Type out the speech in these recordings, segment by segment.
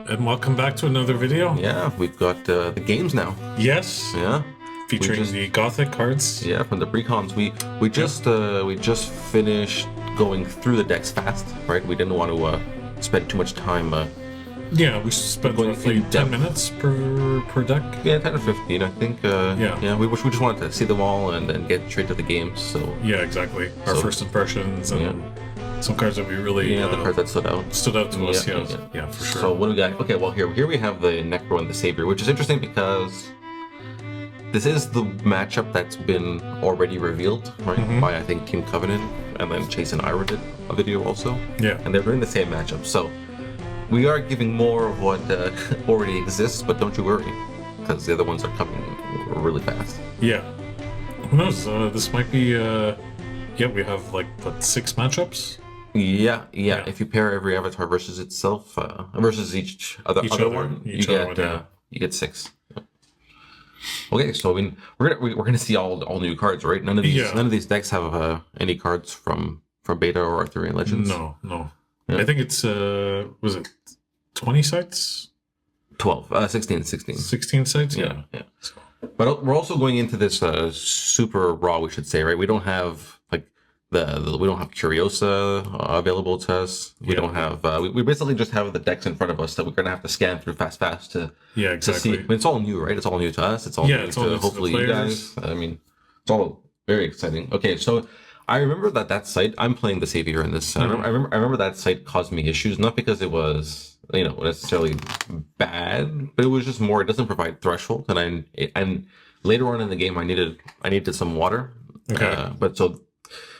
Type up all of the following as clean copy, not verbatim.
and welcome back to another video. Yeah, we've got the games now. Yes. Yeah. Featuring the Gothic cards. Yeah, from the Precons. We just finished going through the decks fast, right? We didn't want to spend too much time. Yeah, we spent going roughly 10 minutes per deck. Yeah, 10 or 15, I think. We just wanted to see them all and then get straight to the games. So yeah, exactly. Our first impressions and some cards that we really the cards that stood out to us. Yeah, for sure. So what do we got? Okay, well here we have the Necro and the Savior, which is interesting because this is the matchup that's been already revealed, right? By I think Team Covenant, and then Chase and Ira did a video also. Yeah. And they're doing the same matchup. So we are giving more of what already exists, but don't you worry, because the other ones are coming really fast. Yeah. Who knows? This might be. We have like what, 6 matchups. Yeah. If you pair every avatar versus itself, versus each other one, you get 6. Okay, so I mean, we're gonna see all new cards, right? None of these decks have any cards from Beta or Arthurian Legends. No. Yeah. I think it's was it 20 sites? 12, 16. 16 sites. Yeah. But we're also going into this super raw, we should say, right? We don't have like we don't have Curiosa available to us. We don't have. We basically just have the decks in front of us that we're gonna have to scan through fast to exactly. to see. I mean, it's all new, right? It's all new to us. It's all new to hopefully you guys. I mean, it's all very exciting. Okay, so I remember that site. I'm playing the Savior in this. I remember that site caused me issues, not because it was necessarily bad, but it was just more. It doesn't provide threshold, and later on in the game, I needed some water. Okay, but so.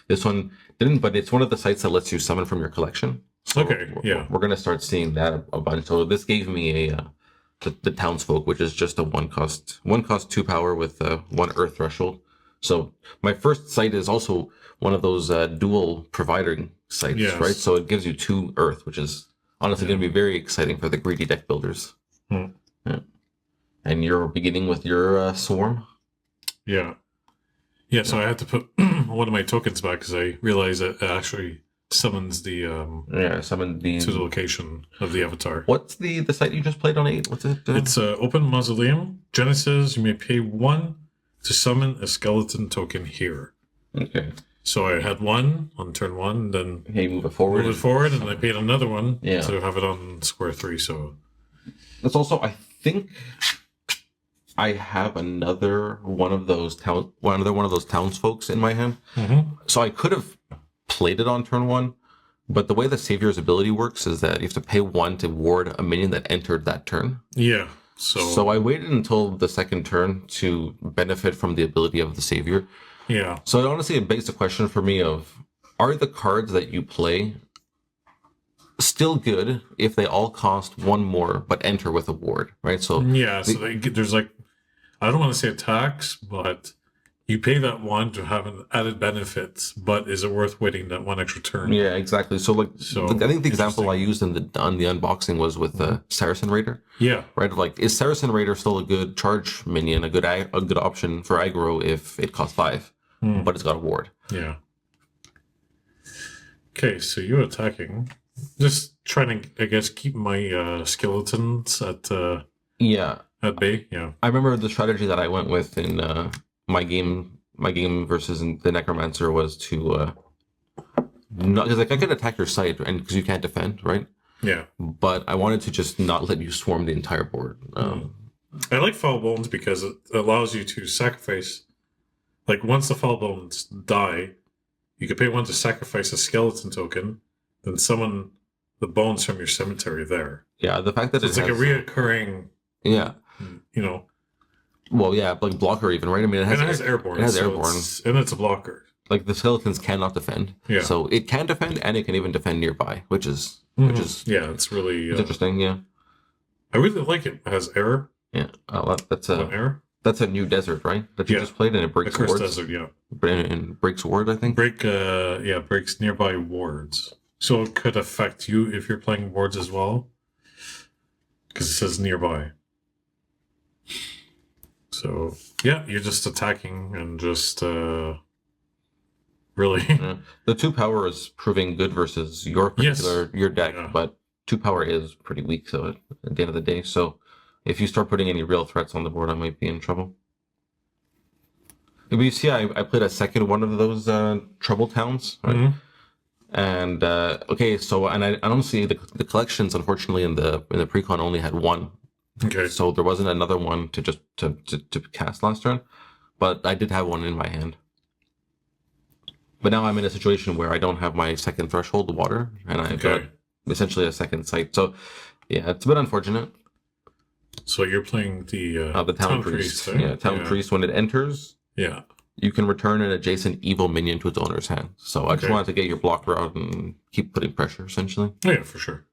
This one didn't, but it's one of the sites that lets you summon from your collection. So we're going to start seeing that a bunch. So this gave me the Townsfolk, which is just a one cost 2 power with 1 earth threshold. So my first site is also one of those dual providing sites, right? So it gives you 2 earth, which is honestly going to be very exciting for the greedy deck builders. Yeah. And you're beginning with your Swarm? Yeah, so I had to put one of my tokens back because I realized that it actually summons the to the location of the avatar. What's the site you just played on 8? What's it? It's Open Mausoleum. Genesis, you may pay 1 to summon a skeleton token here. Okay. So I had 1 on turn 1, then you move it forward. And I paid another 1 to have it on square 3. So that's also, I think, I have another one of those townsfolks in my hand. So I could have played it on turn 1, but the way the Savior's ability works is that you have to pay 1 to ward a minion that entered that turn. Yeah. So I waited until the second turn to benefit from the ability of the Savior. Yeah. So honestly, it begs the question for me of, are the cards that you play still good if they all cost 1 more but enter with a ward, right? So there's like, I don't want to say a tax, but you pay that 1 to have an added benefit, but is it worth waiting that 1 extra turn? Yeah, exactly. So I think the example I used on the unboxing was with the Saracen Raider. Yeah. Right. Like, is Saracen Raider still a good charge minion, a good option for aggro if it costs 5, but it's got a ward? Yeah. Okay, so you're attacking. Just trying to, I guess, keep my skeletons at at bay. Yeah. I remember the strategy that I went with in my game versus the Necromancer was to not, because like I could attack your site and because you can't defend, right? Yeah. But I wanted to just not let you swarm the entire board. I like Foul Bones because it allows you to sacrifice. Like, once the Foul Bones die, you can pay 1 to sacrifice a skeleton token, then summon the bones from your cemetery there. Yeah, the fact that it's like a reoccurring. Yeah. Well, yeah, like blocker even, right? I mean, it has airborne. It has airborne. And it's a blocker. Like, the skeletons cannot defend. Yeah. So it can defend, and it can even defend nearby, which is it's really interesting. Yeah. I really like it. It has error. Yeah. That's a error. That's a new desert, right? That you just played, and it breaks wards. Desert, yeah. And breaks ward, I think. Breaks nearby wards. So it could affect you if you're playing wards as well, because it says nearby. So you're just attacking and just really. The 2 power is proving good versus your particular your deck, but 2 power is pretty weak. So at the end of the day, so if you start putting any real threats on the board, I might be in trouble. But you see, I played a second one of those trouble towns, right? Mm-hmm. And okay, so and I don't see the collections. Unfortunately, in the Precon only had one. Okay. So there wasn't another one to just to cast last turn, but I did have one in my hand. But now I'm in a situation where I don't have my second threshold water, and I've got essentially a second site. So yeah, it's a bit unfortunate. So you're playing the town priest. Yeah, town priest. When it enters, you can return an adjacent evil minion to its owner's hand. So I just wanted to get your blocker out and keep putting pressure, essentially. Oh, yeah, for sure.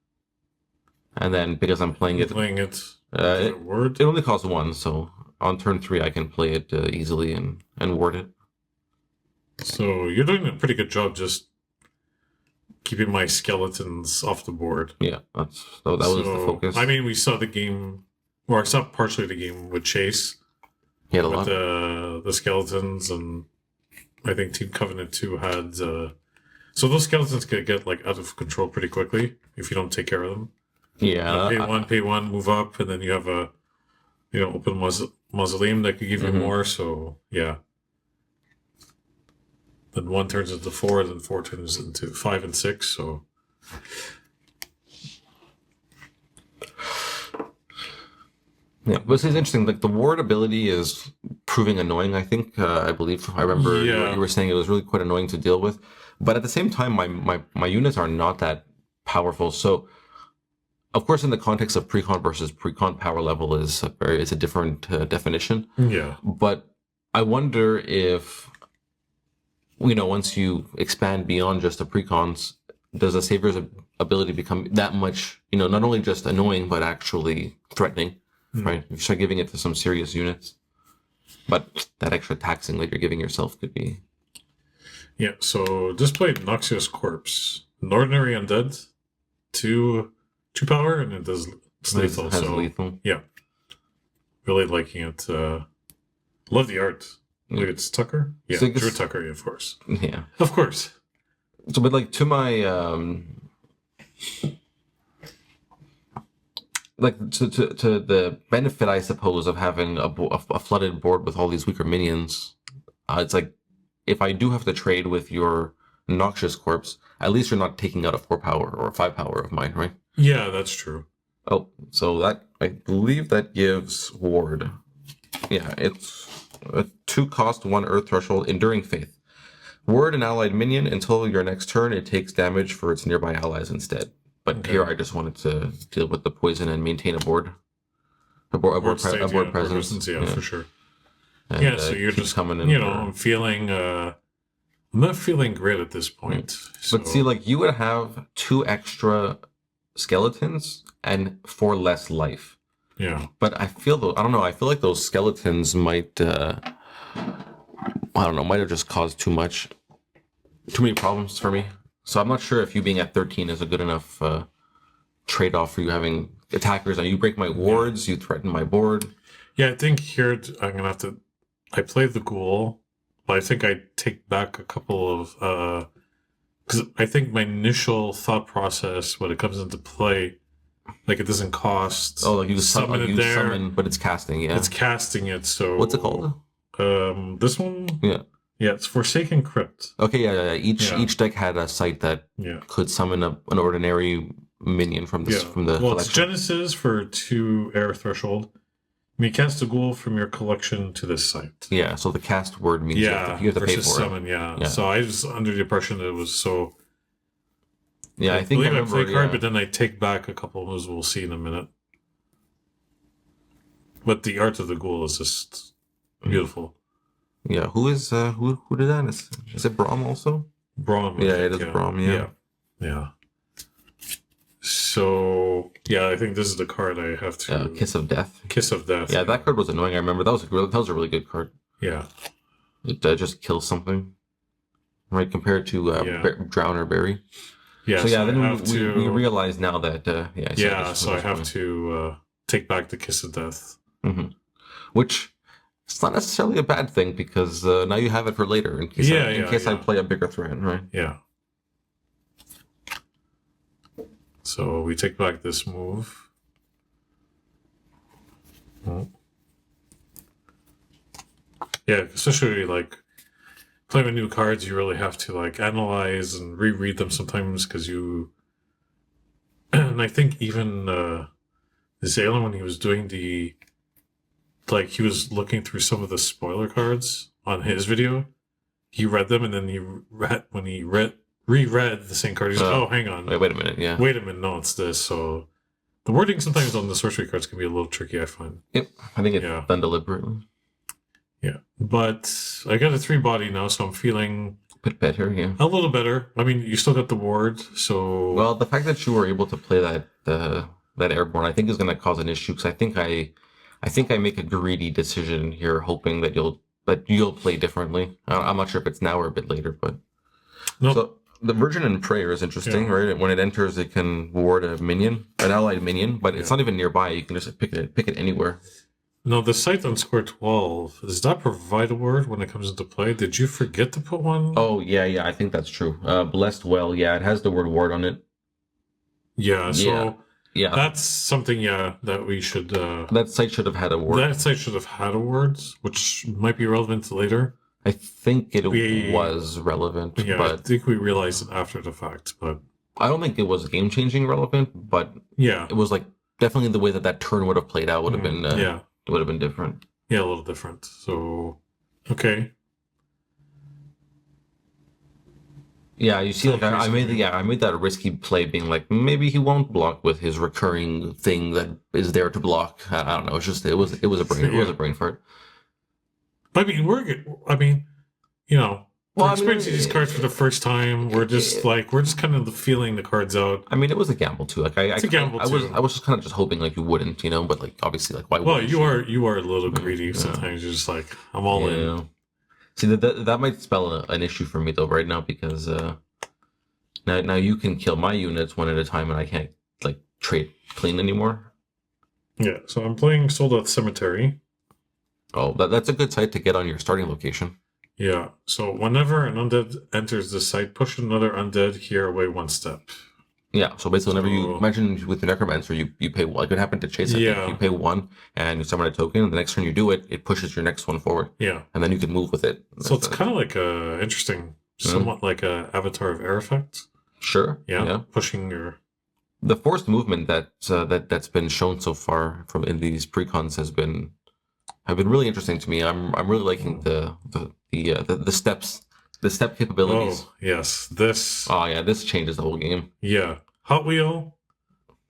And then because I'm playing it, it only costs 1. So on turn 3, I can play it easily and ward it. So you're doing a pretty good job just keeping my skeletons off the board. Yeah, that was the focus. I mean, we saw the game, or I saw partially the game with Chase. He had a lot. The skeletons, and I think Team Covenant 2 had... so those skeletons could get like out of control pretty quickly if you don't take care of them. Yeah. Pay one, move up, and then you have a open mausoleum that could give you more, so yeah. Then 1 turns into 4, then 4 turns into 5 and 6, so... Yeah, but it's interesting. Like the ward ability is proving annoying. I think I remember you were saying it was really quite annoying to deal with. But at the same time, my units are not that powerful. So, of course, in the context of Precon versus Precon, power level is a different definition. Yeah. But I wonder if once you expand beyond just the Precons, does a Savior's ability become that much? Not only just annoying but actually threatening. Right, you start giving it to some serious units, but that extra taxing that you're giving yourself could be. Yeah. So just played Noxious Corpse, an ordinary undead, 2 power, and it does lethal. Has lethal. Yeah, really liking it. Love the art. Like it's Tucker. Yeah, so Drew Tucker, of course. Yeah, of course. So, but like to my like to the benefit, I suppose, of having a flooded board with all these weaker minions, it's like if I do have to trade with your Noxious Corpse, at least you're not taking out a 4 power or a 5 power of mine, right? Yeah, that's true. Oh, so that I believe that gives ward. Yeah, it's a 2 cost 1 Earth Threshold, Enduring Faith. Ward an allied minion until your next turn. It takes damage for its nearby allies instead. But here I just wanted to deal with the poison and maintain a board presence. Yeah, for sure. And, so you're just coming in. I'm not feeling great at this point. So. But see, like you would have 2 extra skeletons and 4 less life. Yeah. But I feel I feel like those skeletons might have just caused too many problems for me. So I'm not sure if you being at 13 is a good enough trade-off for you having attackers. And you break my wards, you threaten my board. Yeah, I think here I'm going to have to... I play the Ghoul, but I think I take back a couple of... Because I think my initial thought process when it comes into play, like it doesn't cost... Oh, like you summon, but it's casting, yeah. It's casting it, so... What's it called? This one? Yeah. Yeah, it's Forsaken Crypt. Okay, yeah. Each deck had a site that could summon an ordinary minion from the collection. It's Genesis for 2 air threshold. You cast a ghoul from your collection to this site. Yeah, so the cast word means you have to pay for summon, it. Yeah. So I was under the impression that it was so... Yeah, I think I remember, play card, but then I take back a couple of moves we'll see in a minute. But the art of the ghoul is just beautiful. Yeah, who did that? Is it Braum also? Braum. Yeah, it is Braum, yeah. So, yeah, I think this is the card I have to... Kiss of Death. Kiss of Death. Yeah, that card was annoying. I remember that was a really good card. Yeah. It just kills something, right? Compared to Drown or Bury. Yeah. So yeah, then we realize now that so I have to take back the Kiss of Death. Mm-hmm. Which it's not necessarily a bad thing because now you have it for later in case I play a bigger threat, right? Yeah. So we take back this move. Yeah, especially like playing with new cards, you really have to like analyze and reread them sometimes because you. And I think even Zaylan, when he was doing he was looking through some of the spoiler cards on his video. He read them, and then when he reread the same card, he's like, "Oh, hang on, wait a minute, yeah, wait a minute, no, it's this." So the wording sometimes on the sorcery cards can be a little tricky, I find. Yep, I think it's done deliberately. Yeah, but I got a 3-body now, so I'm feeling a bit better. Yeah, a little better. I mean, you still got the ward, so well, the fact that you were able to play that airborne, I think, is going to cause an issue because I think I make a greedy decision here, hoping that you'll play differently. I'm not sure if it's now or a bit later, but nope. So the Virgin and Prayer is interesting, right? When it enters, it can ward a minion, an allied minion, but it's not even nearby. You can just pick it anywhere. No, the site on square 12, does that provide a word when it comes into play? Did you forget to put one? Oh, yeah, I think that's true. Blessed Well, yeah, it has the word ward on it. Yeah, so that's something, that we should... that site should have had a word. That site should have had a word, which might be relevant later. I think it was relevant, but I think we realized it after the fact, but... I don't think it was game-changing relevant, but it was like definitely the way that turn would have played out would have been... It would have been different. Yeah, a little different. So, okay. Yeah, you see, like I made that risky play, being like maybe he won't block with his recurring thing that is there to block. I don't know. It's just it was a brain fart. I mean, we're experiencing these cards for the first time. We're just kind of feeling the cards out. I mean, it was a gamble too. Like it's a gamble too. I was just kind of just hoping like you wouldn't, but like obviously like why? Well, you are a little greedy sometimes. You're just like I'm all in. See that might spell an issue for me though right now because now you can kill my units one at a time and I can't like trade clean anymore. Yeah, so I'm playing Sold Out Cemetery. Oh, that's a good site to get on your starting location. Yeah, so whenever an undead enters the site, push another undead here away 1 step. Yeah, so basically whenever you imagine with the Necromancer, you pay, like it happened to Chase, you pay 1 and you summon a token, and the next turn you do it, it pushes your next one forward. Yeah. And then you can move with it. So it's kind of like a interesting, somewhat like a Avatar of Air effect. Sure. Yeah. Pushing your... The forced movement that's been shown so far in these precons have been really interesting to me. I'm really liking the steps, the step capabilities. Oh, yes. This changes the whole game. Yeah. Hot Wheel.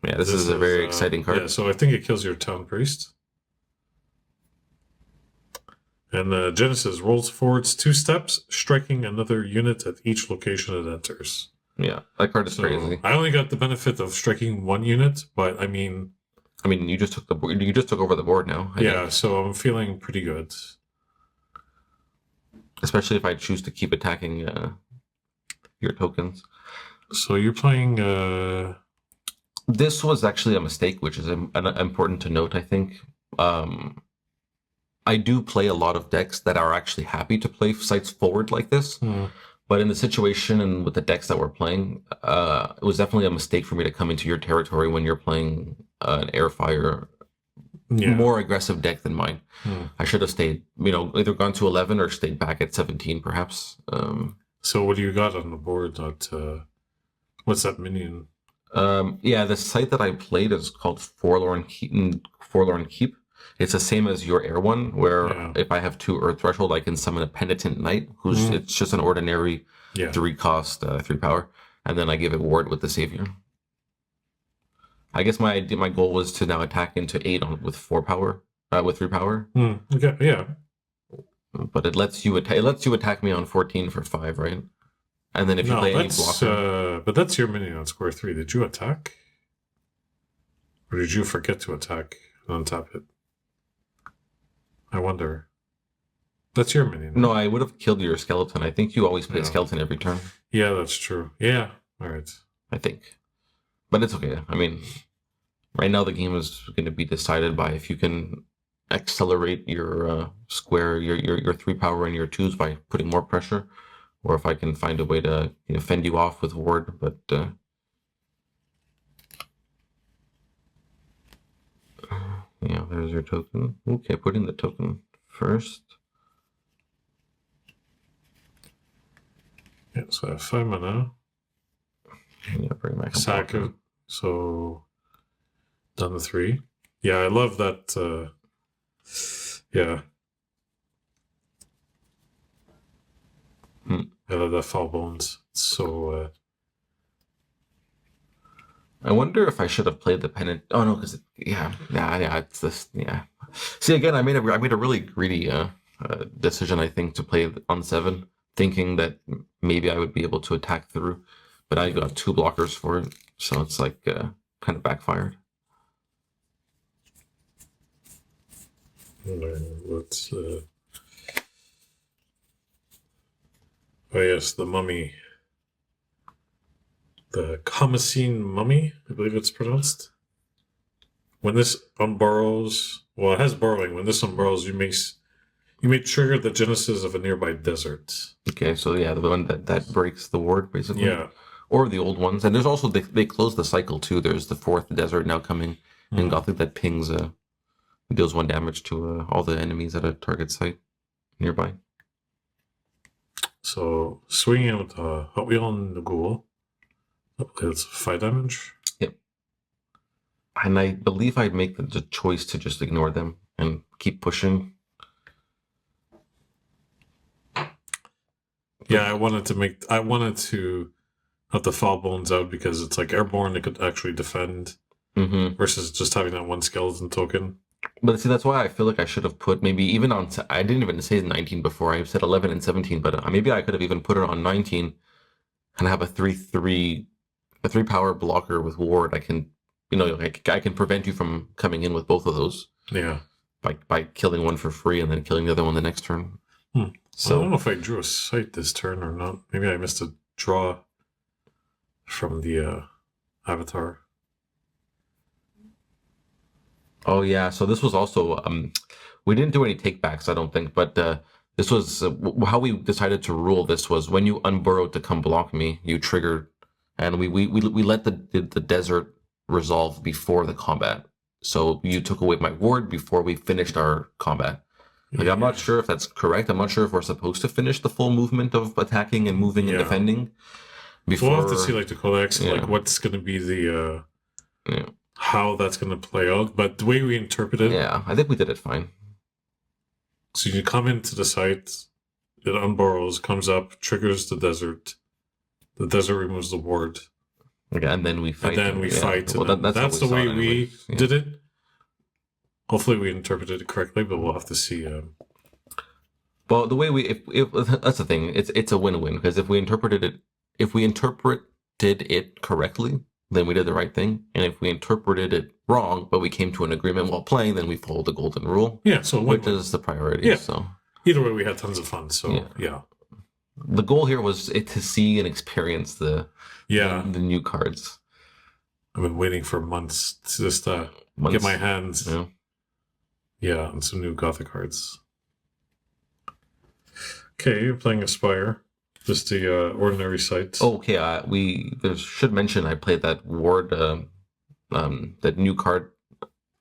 Yeah, this is a very exciting card. Yeah, so I think it kills your Town Priest. And Genesis rolls forwards 2 steps, striking another unit at each location it enters. Yeah, that card is crazy. I only got the benefit of striking 1 unit, but I mean, you just took over the board now. I think. So I'm feeling pretty good. Especially if I choose to keep attacking your tokens. So you're playing... This was actually a mistake, which is important to note, I think. I do play a lot of decks that are actually happy to play sites forward like this. But in the situation and with the decks that we're playing, it was definitely a mistake for me to come into your territory when you're playing an Airfire more aggressive deck than mine. I should have stayed, either gone to 11 or stayed back at 17, perhaps. So what do you got on the board? What's that minion? The site that I played is called Forlorn Keep. It's the same as your air one, where if I have 2 Earth Threshold, I can summon a Penitent Knight, who's it's just an ordinary 3 cost, 3 power, and then I give it ward with the Savior. I guess my goal was to now attack into 8 with 4 power, with 3 power. Okay, yeah. But it lets you attack me on 14 for 5, right? And then if you play any blocker, but that's your minion on square 3. Did you attack, or did you forget to attack and untap it? I wonder. That's your minion. No, I would have killed your skeleton. I think you always play a skeleton every turn. Yeah, that's true. Yeah, all right. I think. But it's okay. I mean, right now the game is going to be decided by if you can accelerate your square, your 3 power and your 2s by putting more pressure, or if I can find a way to fend you off with ward. But Yeah, there's your token. Okay, put in the token first. Yeah, so I have 5 mana. Yeah, bring back a Sack blocker. it. So down to 3. Yeah, I love that. Yeah. I love that Foul Bones. So. I wonder if I should have played the pennant. Oh no, because yeah, it's this. Yeah. See, again, I made a really greedy decision. I think to play on 7, thinking that maybe I would be able to attack through, but I got 2 blockers for it, so it's like kind of backfired. Let's. Oh yes, the mummy. The Khamasine mummy, I believe it's pronounced. When this unburrows, well, it has burrowing. When this unburrows, you may trigger the genesis of a nearby desert. Okay, so yeah, the one that breaks the ward basically. Yeah. Or the old ones, and there's also they close the cycle too. There's the 4th desert now coming in Gothic that pings deals 1 damage to all the enemies at a target site nearby. So swinging with Hot Wheel on the Ghoul. It's 5 damage. Yep. And I believe I'd make the choice to just ignore them and keep pushing. Yeah, I wanted to have the Foul Bones out because it's like airborne, it could actually defend versus just having that 1 skeleton token. But see, that's why I feel like I should have put maybe even on. I didn't even say 19 before. I said 11 and 17, but maybe I could have even put it on 19 and have a 3/3 power blocker with ward. I can, I can prevent you from coming in with both of those. Yeah. By killing one for free and then killing the other one the next turn. So I don't know if I drew a sight this turn or not. Maybe I missed a draw from the avatar. Oh yeah, so this was also we didn't do any takebacks, I don't think, but this was how we decided to rule this was when you unburrowed to come block me, you triggered, and we let the desert resolve before the combat. So you took away my ward before we finished our combat. Like, I'm not sure if that's correct. I'm not sure if we're supposed to finish the full movement of attacking and moving and defending. Before we'll have to see like the codex, like what's going to be the how that's going to play out. But the way we interpret it, I think we did it fine. So you come into the site, it unburrows, comes up, triggers the desert. The desert removes the ward. Okay, and then we fight. And then we fight. Well, that's the way we did it. Hopefully we interpreted it correctly, but we'll have to see. Well, the way if that's the thing, it's a win-win because if we interpreted it correctly, then we did the right thing, and if we interpreted it wrong, but we came to an agreement while playing, then we followed the golden rule. Yeah, so which is the priority. Yeah. So either way, we had tons of fun. So yeah. The goal here was to see and experience the new cards. I've been waiting for months to just get my hands. Yeah, and some new Gothic cards. Okay, you're playing Aspire. Just the ordinary site. Oh, okay. We should mention I played that ward, that new card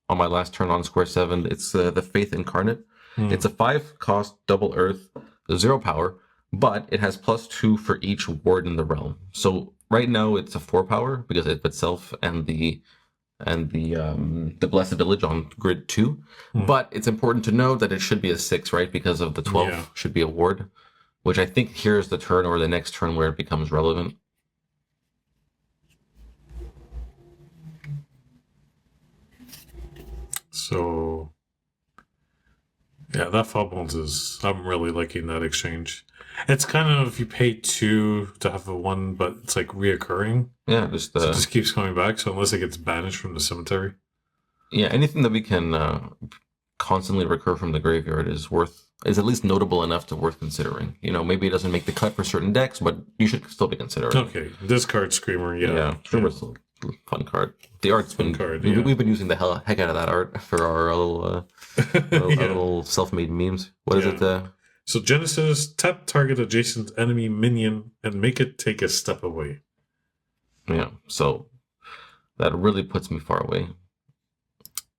on my last turn on square 7. It's the Faith Incarnate. It's a 5-cost double earth, 0 power, but it has +2 for each ward in the realm. So right now it's a 4 power because it's itself and the Blessed Village on grid 2. But it's important to know that it should be a 6, right? Because of the 12 should be a ward, which I think here's the turn or the next turn where it becomes relevant. So yeah, that Foul Bones I'm really liking that exchange. It's kind of, you pay 2 to have a 1, but it's like reoccurring. Yeah, so it just keeps coming back. So unless it gets banished from the cemetery. Yeah, anything that we can constantly recur from the graveyard is at least notable enough to worth considering. Maybe it doesn't make the cut for certain decks, but you should still be considering. Okay, discard Screamer, Screamer's a fun card. The art's been we've been using the heck out of that art for our little self-made memes. What is it? So Genesis, tap target adjacent enemy minion and make it take a step away. Yeah, so that really puts me far away.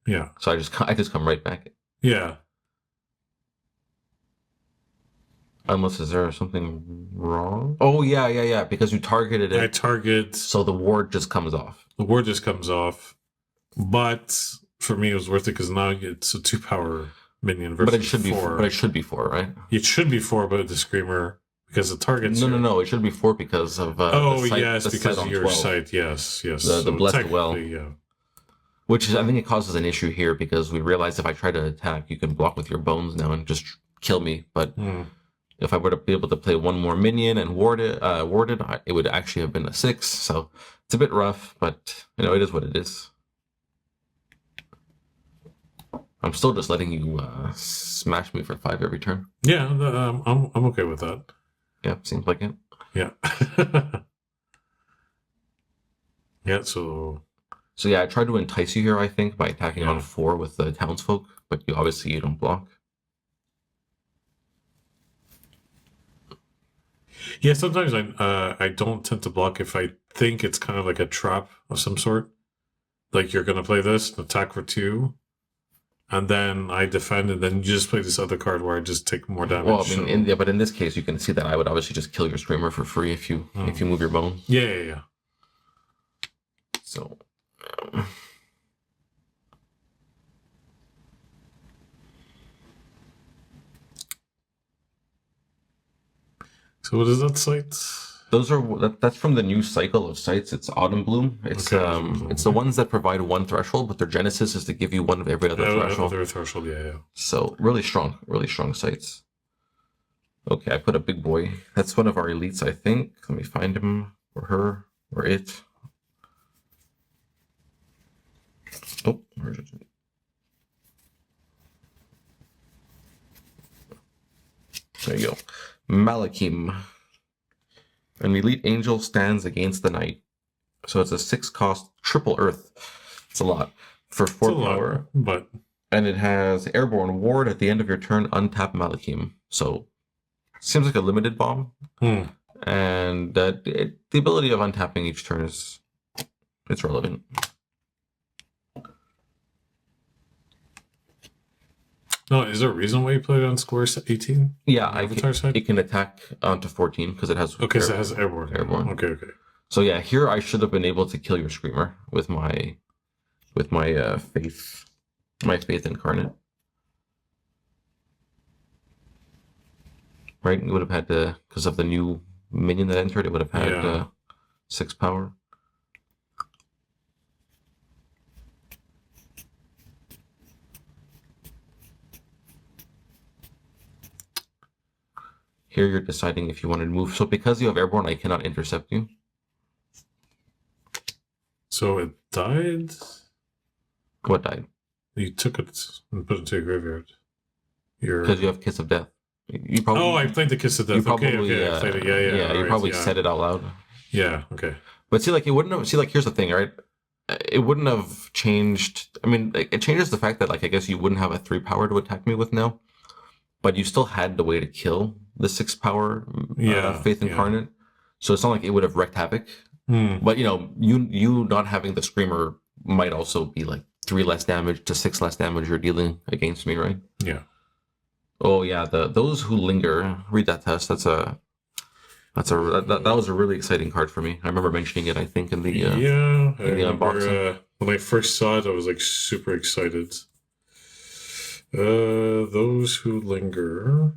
Yeah. So I just come right back. Yeah. Unless is there something wrong? Oh yeah. Because you targeted it. I target. So the ward just comes off. The ward just comes off. But for me, it was worth it because now it's a 2-power minion versus but it should 4. But it should be 4, right? It should be 4, but the Screamer because the target's No. It should be 4 because of the site, yes, because of your site. Yes. The so blessed well. Yeah. Which is, I think it causes an issue here because we realize if I try to attack, you can block with your bones now and just kill me. But if I were to be able to play one more minion and warded, it would actually have been a 6. So it's a bit rough, but it is what it is. I'm still just letting you smash me for 5 every turn. Yeah, I'm okay with that. Yeah, seems like it. Yeah. Yeah, so yeah, I tried to entice you here, I think, by attacking on 4 with the townsfolk, but you don't block. Yeah, sometimes I don't tend to block if I think it's kind of like a trap of some sort. Like you're gonna play this, attack for 2. And then I defend, and then you just play this other card where I just take more damage. Well, I mean, but in this case, you can see that I would obviously just kill your Screamer for free if you move your bone. Yeah. So, so what is that site? That's from the new cycle of sites. It's Autumn Bloom. It's it's the ones that provide 1 threshold, but their genesis is to give you 1 of every other threshold. Other threshold, yeah. So really strong sites. Okay, I put a big boy. That's one of our elites, I think. Let me find him or her or it. Oh, where's it? There you go. Malakim. An elite angel stands against the knight. So it's a 6-cost triple earth. It's a lot for 4 power. And it has airborne ward at the end of your turn, untap Malakim. So seems like a limited bomb. And the ability of untapping each turn it's relevant. No, is there a reason why you play it on square 18? Yeah, it can attack onto 14 because it has. Okay, so it has airborne. Okay. So yeah, here I should have been able to kill your Screamer with my faith incarnate. Right, it would have had to, because of the new minion that entered, it would have had 6 power. Here you're deciding if you want to move. So because you have airborne, I cannot intercept you. So it died? What died? You took it and put it to your graveyard. Because you have Kiss of Death. You probably, I played the Kiss of Death. Okay. I played it. Yeah. You probably said it out loud. Yeah, okay. But see, like, it wouldn't have... See, like, here's the thing, right? It wouldn't have changed... I mean, it changes the fact that, like, I guess you wouldn't have a 3 power to attack me with now. But you still had the way to kill the 6 power Faith Incarnate. So it's not like it would have wreaked havoc. But, you not having the Screamer might also be, like, 3 less damage to 6 less damage you're dealing against me, right? Yeah. Oh, yeah, those who linger. Read that test. That was a really exciting card for me. I remember mentioning it, I think, in the unboxing. When I first saw it, I was like super excited. Those who linger.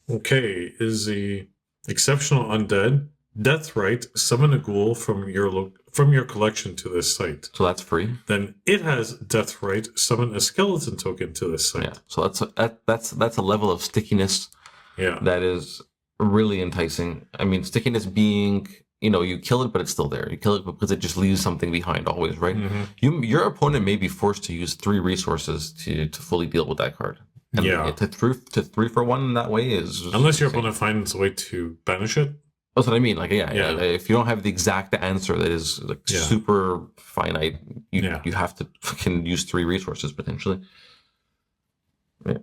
Okay, is the exceptional undead Deathrite summon a ghoul from your collection to this site. So that's free. Then it has Deathrite summon a skeleton token to this site. Yeah. So that's a level of stickiness. Yeah. That is really enticing. I mean, stickiness being, you kill it, but it's still there. You kill it because it just leaves something behind always, right? Mm-hmm. Your opponent may be forced to use 3 resources to fully deal with that card. And to 3 for 1 in that way is... Unless your opponent finds a way to banish it. That's what I mean. Like, if you don't have the exact answer that is like super finite, you have to fucking use 3 resources potentially. Yeah.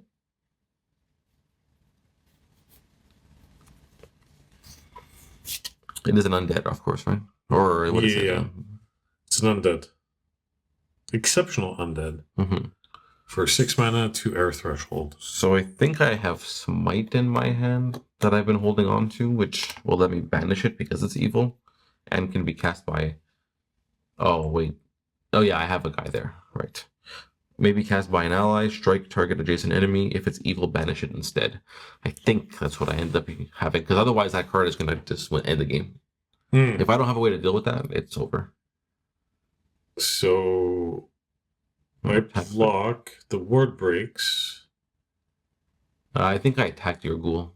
It is an undead, of course, right? Or what is it? It's an undead. Exceptional Undead. Mm-hmm. For 6 mana, 2 air threshold. So I think I have Smite in my hand that I've been holding on to, which will let me banish it because it's evil and can be cast by... Oh, wait. Oh, yeah, I have a guy there. Right. Maybe cast by an ally, strike target adjacent enemy. If it's evil, banish it instead. I think that's what I end up having, because otherwise that card is going to just end the game. If I don't have a way to deal with that, it's over. So I block, the ward breaks. I think I attacked your ghoul.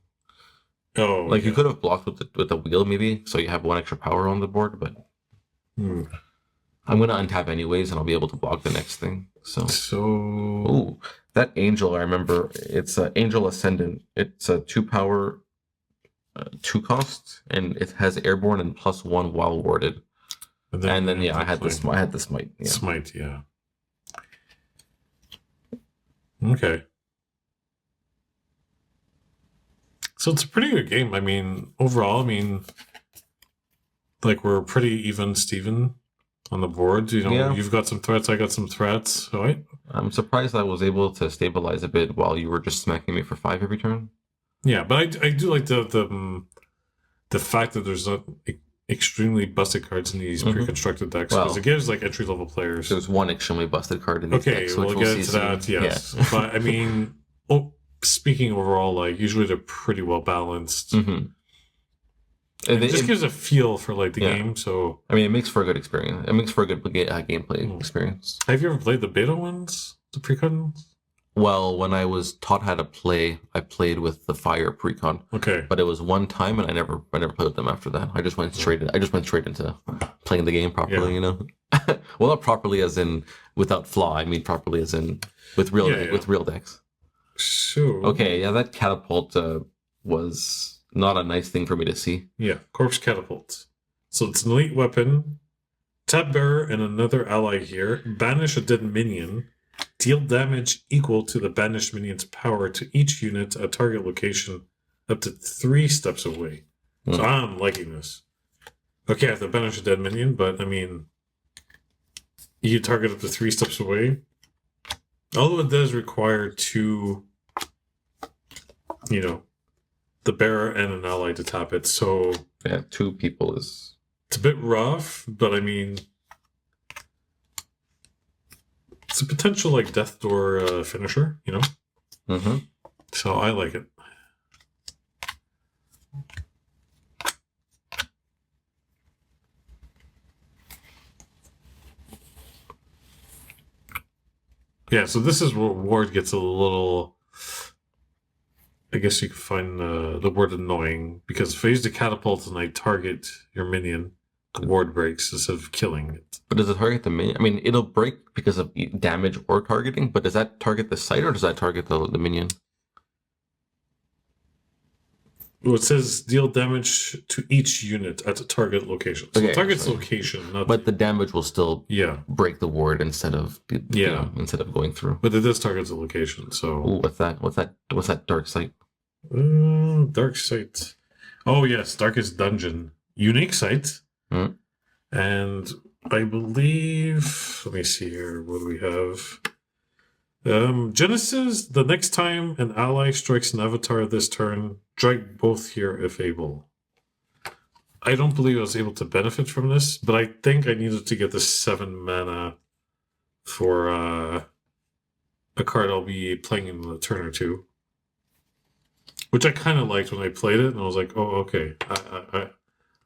Oh, like you could have blocked with the wheel maybe, so you have 1 extra power on the board, but I'm gonna untap anyways, and I'll be able to block the next thing. So ooh, that angel, I remember, it's an Angel Ascendant. It's a 2 power, 2 cost, and it has airborne and +1 while warded. And then yeah, I had the smite. Yeah. Smite, yeah. Okay. So it's a pretty good game. I mean, overall, like we're pretty even, Steven, on the board. You know, you've got some threats, I got some threats. So I'm surprised I was able to stabilize a bit while you were just smacking me for 5 every turn. Yeah, but I do like the fact that there's not extremely busted cards in these pre-constructed decks, because it gives like entry-level players. There's one extremely busted card in these decks. Okay, we'll get into that, yes. Yeah. But I mean, speaking overall, like usually they're pretty well balanced. It just gives a feel for like the game. So I mean, it makes for a good experience. It makes for a good gameplay experience. Have you ever played the beta ones, the Precon ones? Well, when I was taught how to play, I played with the Fire Precon. Okay. But it was one time, and I never played with them after that. I just went straight into playing the game properly. You know, well, not properly as in without flaw. I mean properly as in with real decks. So okay, yeah, that catapult was not a nice thing for me to see. Yeah, Corpse Catapult. So it's an elite weapon. Tab bearer and another ally here. Banish a dead minion. Deal damage equal to the banished minion's power to each unit at target location up to 3 steps away. So I'm liking this. Okay, I have to banish a dead minion, but I mean, you target up to 3 steps away. Although it does require 2, the bearer and an ally to tap it. So yeah, 2 people is... It's a bit rough, but I mean... It's a potential like Death Door finisher, you know? So I like it. Yeah, so this is where Ward gets a little... I guess you could find the word annoying, because if I use the catapult and I target your minion, the ward breaks instead of killing it. But does it target the minion? I mean, it'll break because of damage or targeting, but does that target the site or does that target the minion? Well, it says deal damage to each unit at the target location. So target's location, not... But the damage will still break the ward instead of instead of going through. But it does target the location, so... Ooh, what's that? What's that dark site? Dark site. Oh yes, Darkest Dungeon. Unique site. And I believe, let me see here, what do we have? Genesis, the next time an ally strikes an avatar this turn, strike both here if able. I don't believe I was able to benefit from this, but I think I needed to get the 7 mana for a card I'll be playing in a turn or 2. Which I kind of liked when I played it, and I was like, oh, okay,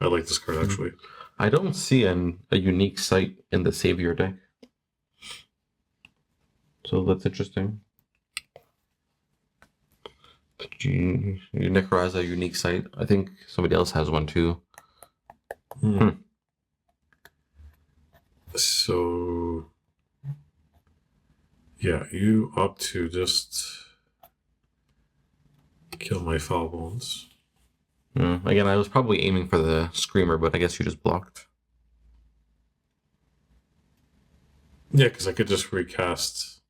I like this card actually. I don't see a unique site in the Savior deck. So that's interesting. You Necro has a unique site. I think somebody else has one too. So, yeah, you opt to just kill my foul bones. Again, I was probably aiming for the Screamer, but I guess you just blocked. Yeah, because I could just recast.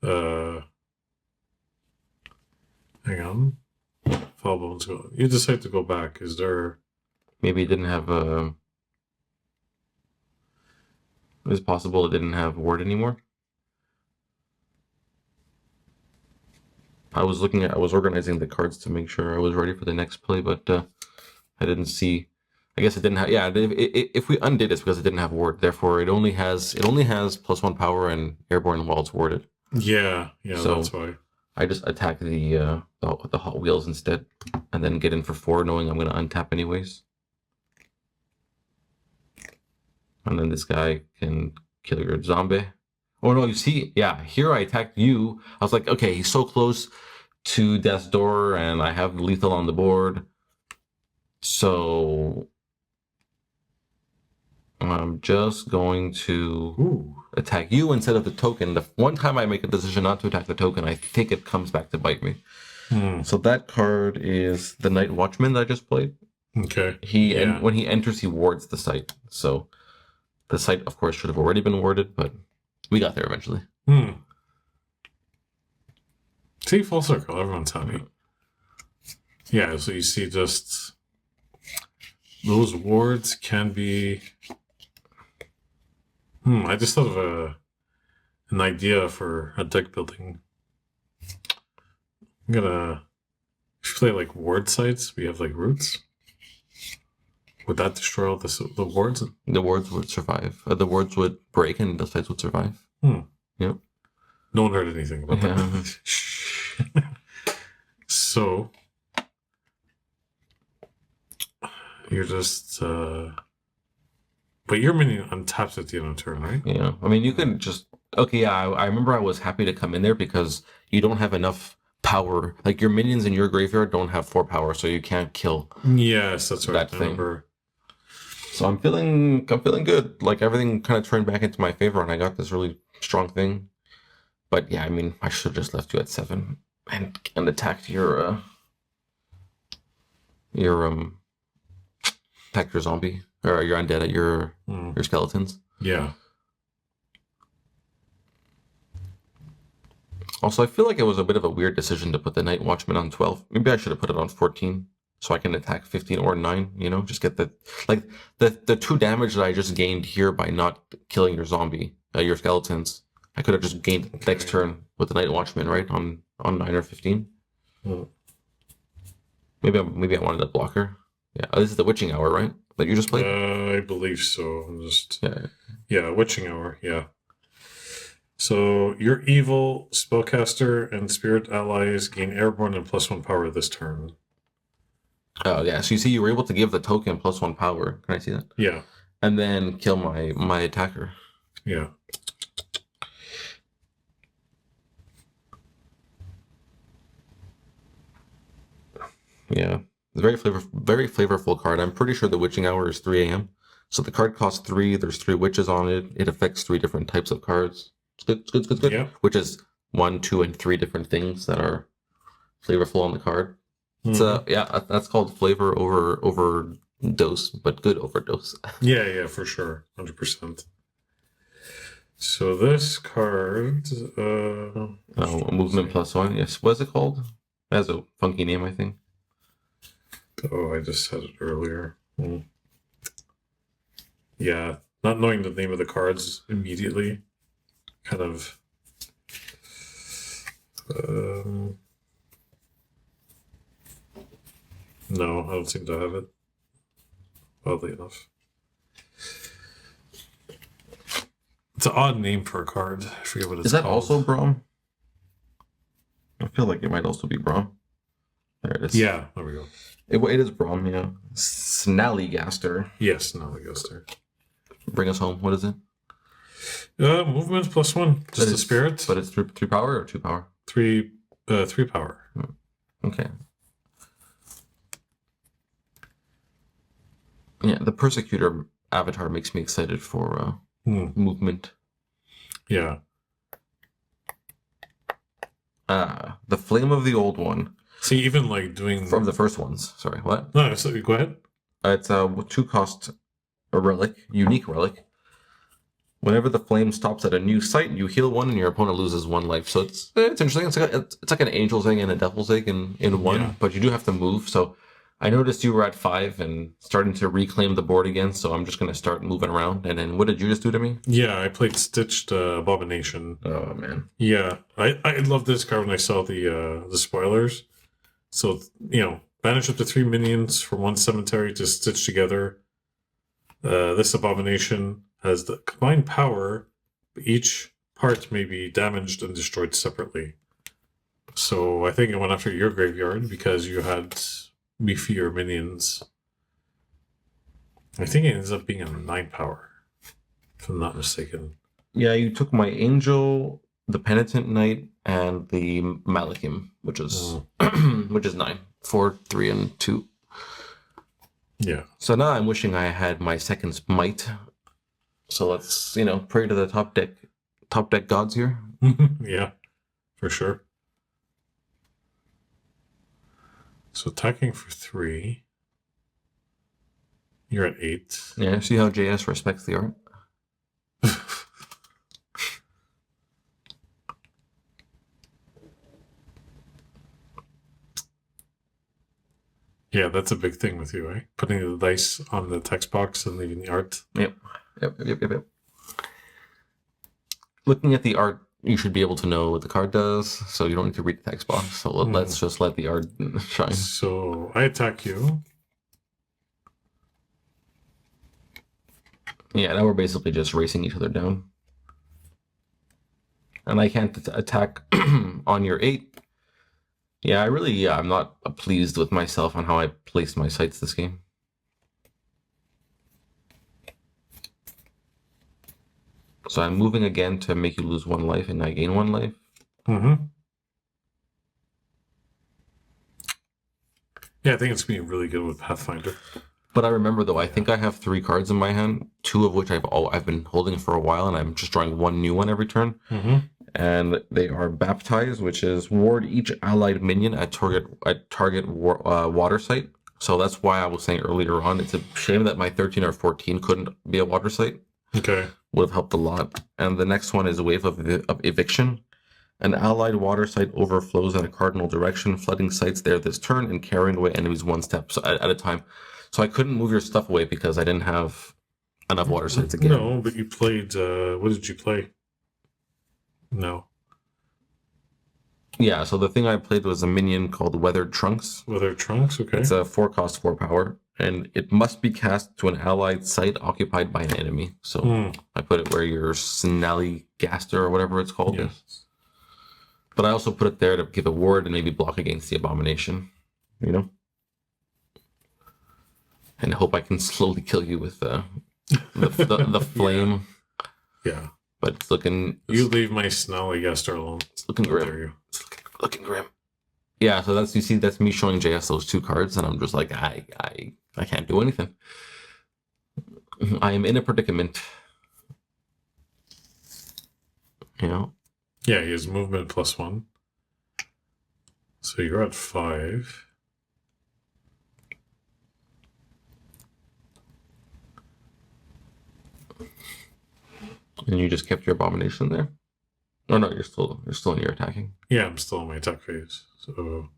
Hang on. Foul bones go. You decide to go back. Is there? Maybe it didn't have a. It's possible it didn't have ward anymore. I was organizing the cards to make sure I was ready for the next play, but I didn't see. I guess it didn't have. Yeah, if we undid, it's because it didn't have ward. Therefore, it only has +1 power and airborne while it's warded. Yeah, so that's why. I just attack the Hot Wheels instead, and then get in for 4, knowing I'm going to untap anyways. And then this guy can kill your zombie. Oh no, you see, yeah, here I attacked you. I was like, okay, he's so close to death's door, and I have lethal on the board. So I'm just going to attack you instead of the token. The one time I make a decision not to attack the token, I think it comes back to bite me. So that card is the Night Watchman that I just played. Okay. When he enters, he wards the site. So the site, of course, should have already been warded, but we got there eventually. See, full circle. Everyone's happy. Yeah, so you see just those wards can be... I just thought of an idea for a deck building. I'm gonna play like ward sites. We have like roots. Would that destroy all the wards? The wards would survive. The wards would break and the sites would survive. Yep. No one heard anything about that. So you're just but your minion untaps at the end of the turn, right? Yeah. I mean, you can just... Okay, yeah, I remember I was happy to come in there because you don't have enough power. Like, your minions in your graveyard don't have 4 power, so you can't kill. Yes, that's right. That thing. So I'm feeling good. Like, everything kind of turned back into my favor, and I got this really strong thing. But yeah, I mean, I should have just left you at 7 and attacked your zombie. Or your undead at your skeletons. Yeah. Also, I feel like it was a bit of a weird decision to put the Night Watchman on 12. Maybe I should have put it on 14 so I can attack 15 or 9, you know? Just get the 2 damage that I just gained here by not killing your zombie, your skeletons. I could have just gained next turn with the Night Watchman, right? On 9 or 15. Maybe I wanted a blocker. Yeah, this is the Witching Hour, right? That you just played? I believe so. I'm just... Yeah, Witching Hour, yeah. So, your evil spellcaster and spirit allies gain airborne and +1 power this turn. Oh, yeah. So you see, you were able to give the token +1 power. Can I see that? Yeah. And then kill my attacker. Yeah. Yeah. It's very flavorful card. I'm pretty sure the Witching Hour is 3 a.m. So the card costs 3. There's 3 witches on it. It affects 3 different types of cards. It's good. Yeah. Which is 1, 2, and 3 different things that are flavorful on the card. It's that's called flavor overdose, but good overdose. Yeah, for sure. 100%. So this card... movement +1. Yes. What's it called? It has a funky name, I think. Oh, I just said it earlier. Yeah, not knowing the name of the cards immediately, kind of... No, I don't seem to have it. Oddly enough. It's an odd name for a card. I forget what it's called. Is that also Braum? I feel like it might also be Braum. There it is. Yeah, there we go. It is Braum, yeah. Snallygaster. Yes, Snallygaster. Bring us home. What is it? Movement +1. Just a spirit. But it's 3 power or 2 power? 3 power. Okay. Yeah, the Persecutor avatar makes me excited for movement. Yeah. The Flame of the Old One. See, even like doing... From the first ones. Sorry, what? No, so go ahead. It's a 2 cost a relic, unique relic. Whenever the flame stops at a new site, you heal 1 and your opponent loses 1 life. So it's interesting. It's like an angel's egg and a devil's egg in one, but you do have to move. So I noticed you were at 5 and starting to reclaim the board again, so I'm just going to start moving around. And then what did you just do to me? Yeah, I played Stitched Abomination. Oh, man. Yeah, I love this card when I saw the spoilers. So, banish up to 3 minions from one cemetery to stitch together. This Abomination has the combined power, but each part may be damaged and destroyed separately. So I think I went after your graveyard because you had beefier minions. I think it ends up being a 9 power, if I'm not mistaken. Yeah, you took my Angel, the Penitent Knight, and the Malachim, which is which is 9. 4, 3, and 2. Yeah. So now I'm wishing I had my second Smite. So let's, pray to the top deck gods here. Yeah, for sure. So attacking for 3. You're at 8. Yeah, see how JS respects the art? Yeah, that's a big thing with you, eh? Putting the dice on the text box and leaving the art. Yep. Looking at the art, you should be able to know what the card does, so you don't need to read the text box. So let's just let the art shine. So I attack you. Yeah, now we're basically just racing each other down. And I can't attack on your 8. Yeah, I'm not pleased with myself on how I placed my sights this game. So I'm moving again to make you lose 1 life and I gain 1 life. Mm-hmm. Yeah, I think it's going to be really good with Pathfinder. But I remember, though, I think I have 3 cards in my hand, 2 of which I've been holding for a while, and I'm just drawing 1 new one every turn. Mm-hmm. And they are Baptize, which is ward each allied minion at target water site. So that's why I was saying earlier on, it's a shame that my 13 or 14 couldn't be a water site. Okay. Would have helped a lot. And the next one is Wave of Eviction. An allied water site overflows in a cardinal direction, flooding sites there this turn and carrying away enemies 1 step at a time. So I couldn't move your stuff away because I didn't have enough water sites again. No, but you played, what did you play? No. Yeah, so the thing I played was a minion called Weathered Trunks. Weathered Trunks, okay. It's a 4-cost, 4 power, and it must be cast to an allied site occupied by an enemy. So I put it where your Snallygaster or whatever it's called is. But I also put it there to give a ward and maybe block against the Abomination, And I hope I can slowly kill you with the flame. Yeah. But it's looking... You leave my Snallygaster alone. It's looking grim. It's looking grim. Yeah, so that's me showing JS those 2 cards, and I'm just like, I can't do anything. I am in a predicament. Yeah, he has movement +1. So you're at 5. And you just kept your Abomination there? Oh no, you're still in your attacking. Yeah, I'm still in my attack phase. So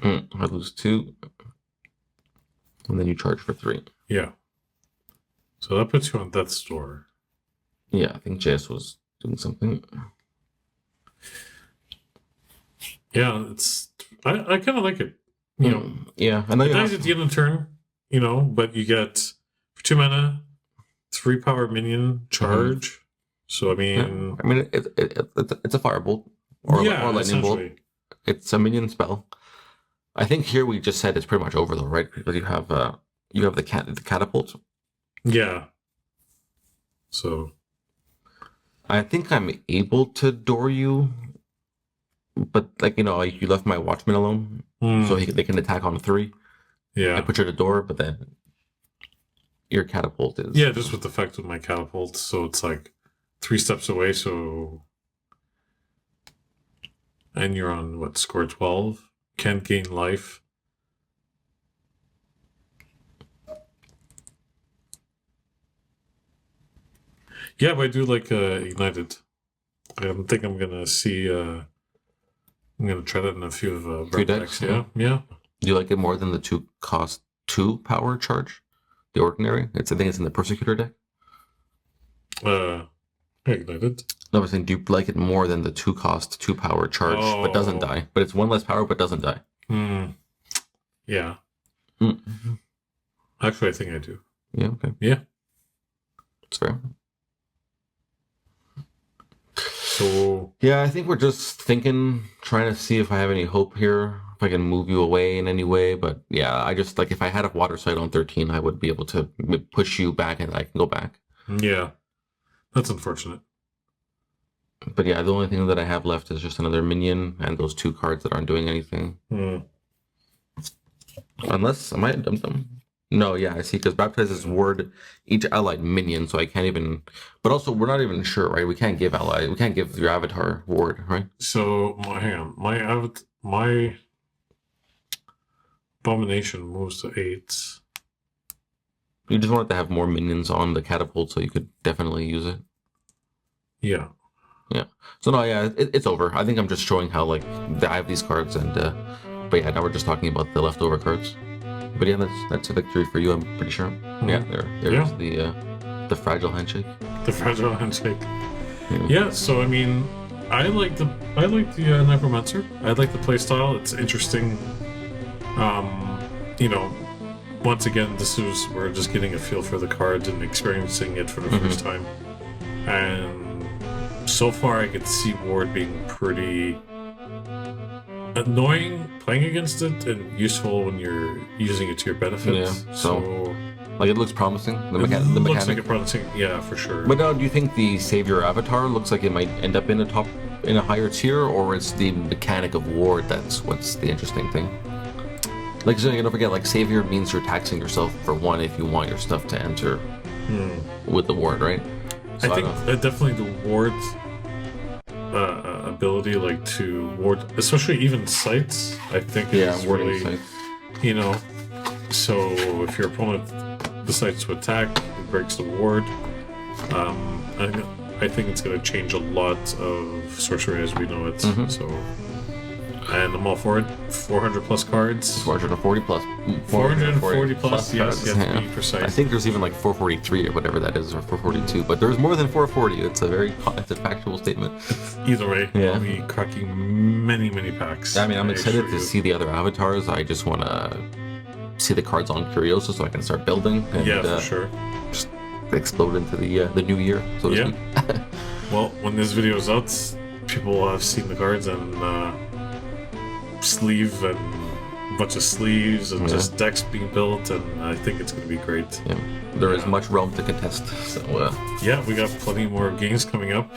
I lose 2. And then you charge for 3. Yeah. So that puts you on Death's Door. Yeah, I think JS was doing something. Yeah, I kind of like it. Yeah, I know it dies at the end of the turn, but you get for 2 mana, 3 power minion charge. So I mean, it's a firebolt or lightning bolt. It's a minion spell. I think here we just said it's pretty much over though, right? Because you have the catapult. Yeah. So I think I'm able to door you, but you left my Watchman alone, so they can attack on 3. Yeah. I put you to door, but then your catapult is just with the effect of my catapult, so it's like 3 steps away. So and you're on what, score 12? Can't gain life. Yeah, but I do like Ignited. I think I'm gonna see I'm gonna try that in a few of Few decks, Yeah. Do you like it more than the 2 power charge? The ordinary? I think it's in the Persecutor deck. Ignited. No, I was saying, do you like it more than the 2 power charge, but doesn't die? But it's 1 less power, but doesn't die. Yeah. Mm-hmm. Actually, I think I do. Yeah. Okay. Yeah. It's fair. So yeah, I think we're just trying to see if I have any hope here, if I can move you away in any way. But yeah, I just like if I had a water site on 13, I would be able to push you back and I can go back. Yeah, that's unfortunate. But yeah, the only thing that I have left is just another minion and those 2 cards that aren't doing anything. Unless am I dumb? No, yeah, I see, because baptizes ward each allied minion, so I can't even. But also, we're not even sure, right? We can't give your avatar ward, right? So hang on, my abomination moves to 8. You just wanted to have more minions on the catapult, so you could definitely use it. Yeah. Yeah. So no, yeah, it's over. I think I'm just showing how I have these cards, and but yeah, now we're just talking about the leftover cards. But yeah, that's a victory for you, I'm pretty sure. Yeah, there's the fragile handshake. The fragile handshake. Yeah. So I mean, I like the Necromancer. I like the playstyle. It's interesting. Once again, we're just getting a feel for the cards and experiencing it for the first time. And so far, I could see Ward being pretty annoying playing against it and useful when you're using it to your benefit. Yeah. So it looks promising. The looks mechanic. like a promising, yeah, for sure. But now, do you think the Savior avatar looks like it might end up in a higher tier, or it's the mechanic of Ward that's what's the interesting thing? So don't forget, Savior means you're taxing yourself for 1 if you want your stuff to enter with the ward, right? So I think definitely the ward ability, to ward, especially even sites, I think is really, sites. So if your opponent decides to attack, it breaks the ward. I think it's going to change a lot of sorcery as we know it. So. And I'm all for it. 400 plus cards. 440 plus. 440 plus, yes, to be precise. I think there's even 443 or whatever that is, or 442. But there's more than 440. It's a factual statement. Either way, I'll be cracking many, many packs. I mean, I'm excited to see the other avatars. I just want to see the cards on Curioso so I can start building. And, for sure. Just explode into the new year, so to speak. Well, when this video is out, people will have seen the cards and sleeve and a bunch of sleeves and just decks being built, and I think it's going to be great. There is much realm to contest, so we got plenty more games coming up.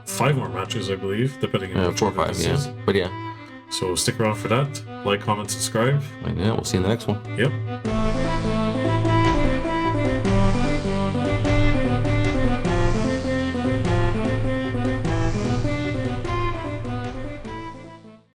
5 more matches, I believe, depending on which 4 or 5. But so stick around for that. Like, comment, subscribe, and we'll see you in the next one. Yep.